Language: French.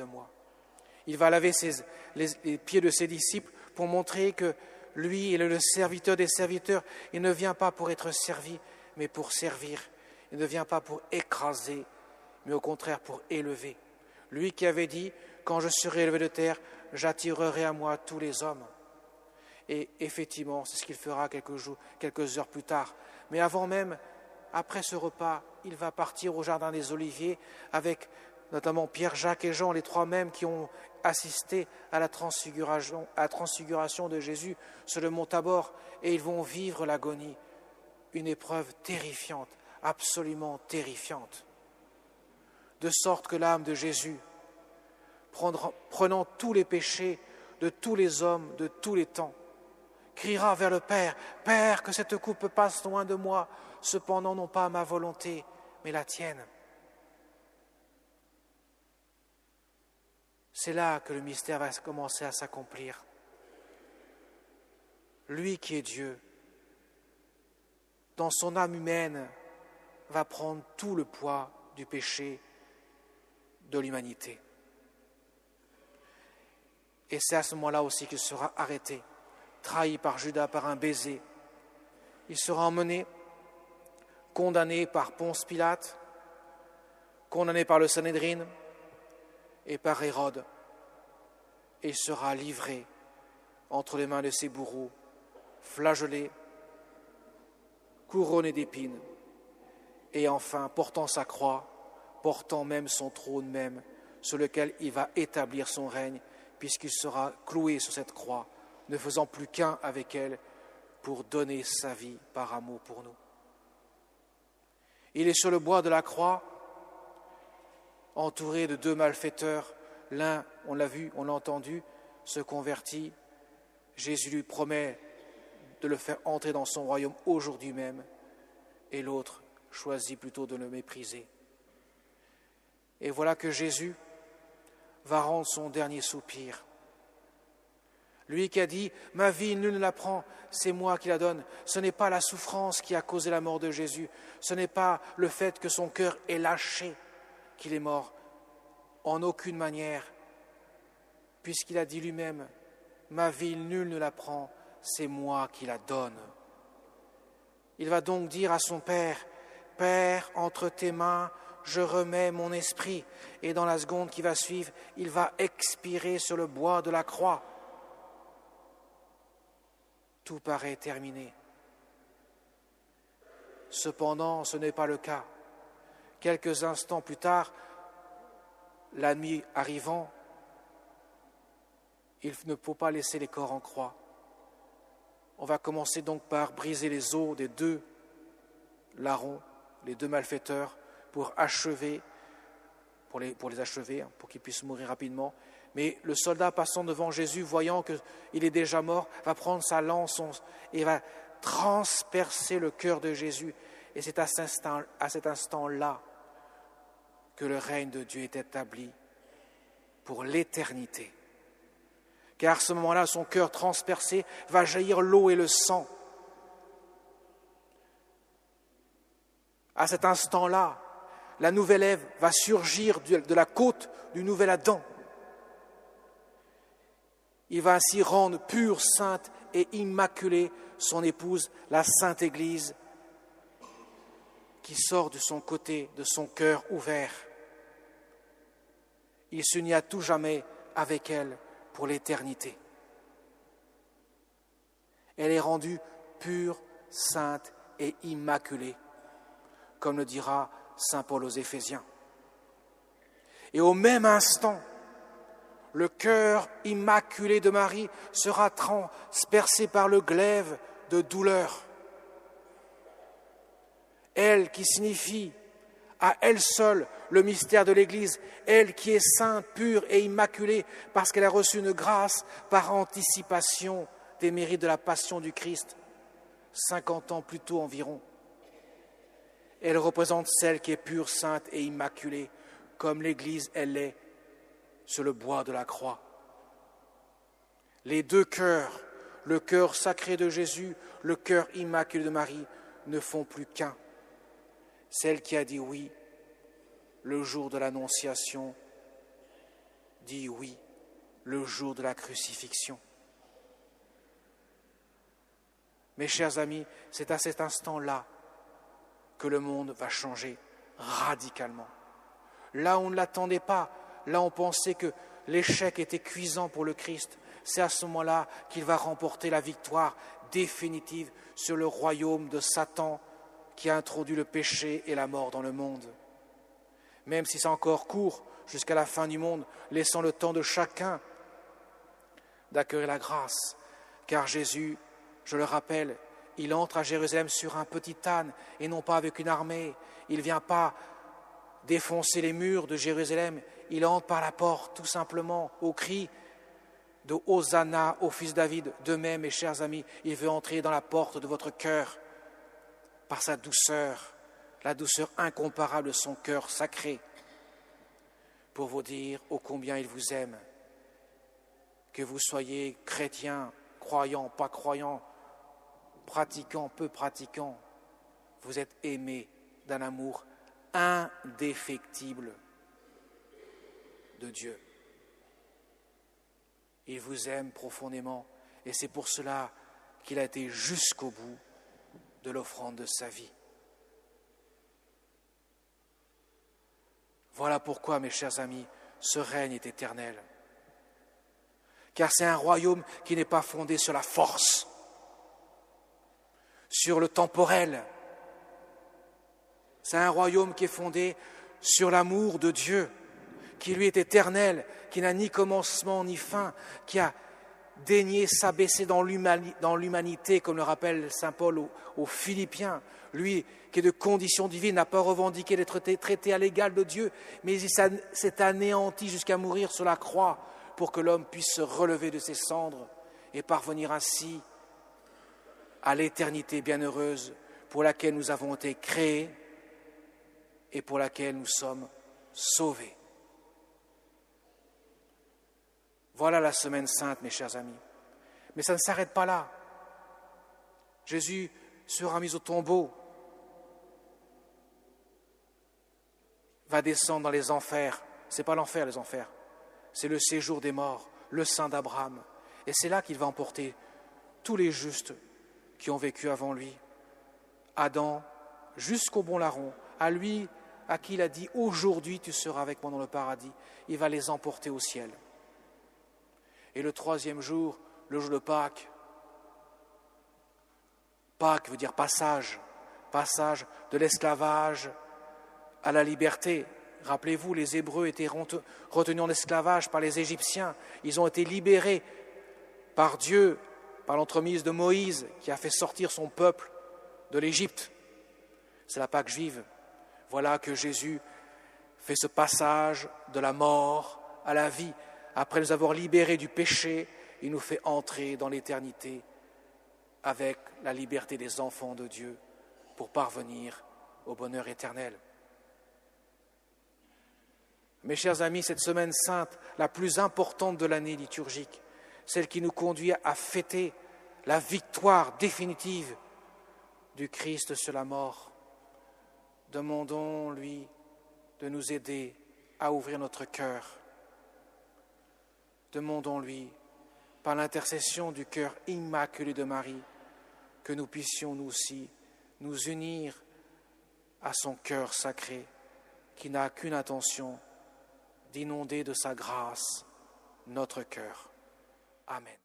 de moi. Il va laver les pieds de ses disciples pour montrer que lui, il est le serviteur des serviteurs. Il ne vient pas pour être servi, mais pour servir. Il ne vient pas pour écraser, mais au contraire pour élever. Lui qui avait dit, quand je serai élevé de terre, j'attirerai à moi tous les hommes. Et effectivement, c'est ce qu'il fera quelques heures plus tard. Mais avant même, après ce repas, il va partir au Jardin des Oliviers avec notamment Pierre, Jacques et Jean, les trois mêmes qui ont assisté à la transfiguration de Jésus sur le mont Tabor, et ils vont vivre l'agonie, une épreuve terrifiante, absolument terrifiante. De sorte que l'âme de Jésus, prenant tous les péchés de tous les hommes, de tous les temps, criera vers le Père, « Père, que cette coupe passe loin de moi, cependant non pas ma volonté, mais la tienne. » C'est là que le mystère va commencer à s'accomplir. Lui qui est Dieu, dans son âme humaine, va prendre tout le poids du péché de l'humanité. Et c'est à ce moment-là aussi qu'il sera arrêté, trahi par Judas par un baiser. Il sera emmené, condamné par Ponce Pilate, condamné par le Sanhédrin et par Hérode, et il sera livré entre les mains de ses bourreaux, flagellé, couronné d'épines, et enfin portant sa croix, portant même son trône même, sur lequel il va établir son règne, puisqu'il sera cloué sur cette croix, ne faisant plus qu'un avec elle pour donner sa vie par amour pour nous. Il est sur le bois de la croix, entouré de deux malfaiteurs. L'un, on l'a vu, on l'a entendu, se convertit. Jésus lui promet de le faire entrer dans son royaume aujourd'hui même, et l'autre choisit plutôt de le mépriser. Et voilà que Jésus va rendre son dernier soupir. Lui qui a dit « Ma vie, nul ne la prend, c'est moi qui la donne ». Ce n'est pas la souffrance qui a causé la mort de Jésus. Ce n'est pas le fait que son cœur est lâché qu'il est mort. En aucune manière, puisqu'il a dit lui-même « Ma vie, nul ne la prend, c'est moi qui la donne ». Il va donc dire à son Père « Père, entre tes mains, je remets mon esprit ». Et dans la seconde qui va suivre, il va expirer sur le bois de la croix. Tout paraît terminé. Cependant, ce n'est pas le cas. Quelques instants plus tard, la nuit arrivant, il ne faut pas laisser les corps en croix. On va commencer donc par briser les os des deux larrons, les deux malfaiteurs, pour les achever, pour qu'ils puissent mourir rapidement. Mais le soldat passant devant Jésus, voyant qu'il est déjà mort, va prendre sa lance et va transpercer le cœur de Jésus. Et c'est à cet instant-là que le règne de Dieu est établi pour l'éternité. Car à ce moment-là, son cœur transpercé va jaillir l'eau et le sang. À cet instant-là, la nouvelle Ève va surgir de la côte du nouvel Adam. Il va ainsi rendre pure, sainte et immaculée son épouse, la Sainte Église, qui sort de son côté, de son cœur ouvert. Il s'unit à tout jamais avec elle pour l'éternité. Elle est rendue pure, sainte et immaculée, comme le dira saint Paul aux Éphésiens. Et au même instant, le cœur immaculé de Marie sera transpercé par le glaive de douleur. Elle qui signifie à elle seule le mystère de l'Église, elle qui est sainte, pure et immaculée parce qu'elle a reçu une grâce par anticipation des mérites de la passion du Christ, 50 ans plus tôt environ. Elle représente celle qui est pure, sainte et immaculée, comme l'Église, elle l'est, sur le bois de la croix. Les deux cœurs, le cœur sacré de Jésus, le cœur immaculé de Marie, ne font plus qu'un. Celle qui a dit oui le jour de l'Annonciation dit oui le jour de la crucifixion. Mes chers amis, c'est à cet instant-là que le monde va changer radicalement. Là où on ne l'attendait pas, là où on pensait que l'échec était cuisant pour le Christ, c'est à ce moment-là qu'il va remporter la victoire définitive sur le royaume de Satan qui a introduit le péché et la mort dans le monde. Même si c'est encore court jusqu'à la fin du monde, laissant le temps de chacun d'accueillir la grâce, car Jésus, je le rappelle, il entre à Jérusalem sur un petit âne et non pas avec une armée. Il ne vient pas défoncer les murs de Jérusalem, il entre par la porte tout simplement au cri de Hosanna au fils David. De même, mes chers amis, il veut entrer dans la porte de votre cœur par sa douceur, la douceur incomparable de son cœur sacré, pour vous dire ô combien il vous aime, que vous soyez chrétien, croyant, pas croyant, pratiquant, peu pratiquant, vous êtes aimé d'un amour indéfectible de Dieu. Il vous aime profondément et c'est pour cela qu'il a été jusqu'au bout de l'offrande de sa vie. Voilà pourquoi, mes chers amis, ce règne est éternel. Car c'est un royaume qui n'est pas fondé sur la force, sur le temporel. C'est un royaume qui est fondé sur l'amour de Dieu, qui lui est éternel, qui n'a ni commencement ni fin, qui a daigné s'abaisser dans l'humanité, comme le rappelle saint Paul aux Philippiens. Lui, qui est de condition divine, n'a pas revendiqué d'être traité à l'égal de Dieu, mais il s'est anéanti jusqu'à mourir sur la croix pour que l'homme puisse se relever de ses cendres et parvenir ainsi à l'éternité bienheureuse pour laquelle nous avons été créés et pour laquelle nous sommes sauvés. Voilà la semaine sainte, mes chers amis. Mais ça ne s'arrête pas là. Jésus sera mis au tombeau, va descendre dans les enfers. Ce n'est pas l'enfer, les enfers. C'est le séjour des morts, le sein d'Abraham. Et c'est là qu'il va emporter tous les justes qui ont vécu avant lui. Adam, jusqu'au bon larron, à lui à qui il a dit « Aujourd'hui tu seras avec moi dans le paradis », il va les emporter au ciel. Et le troisième jour, le jour de Pâques, Pâques veut dire passage, passage de l'esclavage à la liberté. Rappelez-vous, les Hébreux étaient retenus en esclavage par les Égyptiens. Ils ont été libérés par Dieu, par l'entremise de Moïse, qui a fait sortir son peuple de l'Égypte. C'est la Pâque juive. Voilà que Jésus fait ce passage de la mort à la vie. Après nous avoir libérés du péché, il nous fait entrer dans l'éternité avec la liberté des enfants de Dieu pour parvenir au bonheur éternel. Mes chers amis, cette semaine sainte, la plus importante de l'année liturgique, celle qui nous conduit à fêter la victoire définitive du Christ sur la mort, demandons-lui de nous aider à ouvrir notre cœur. Demandons-lui, par l'intercession du cœur immaculé de Marie, que nous puissions nous aussi nous unir à son cœur sacré, qui n'a qu'une intention, d'inonder de sa grâce notre cœur. Amen.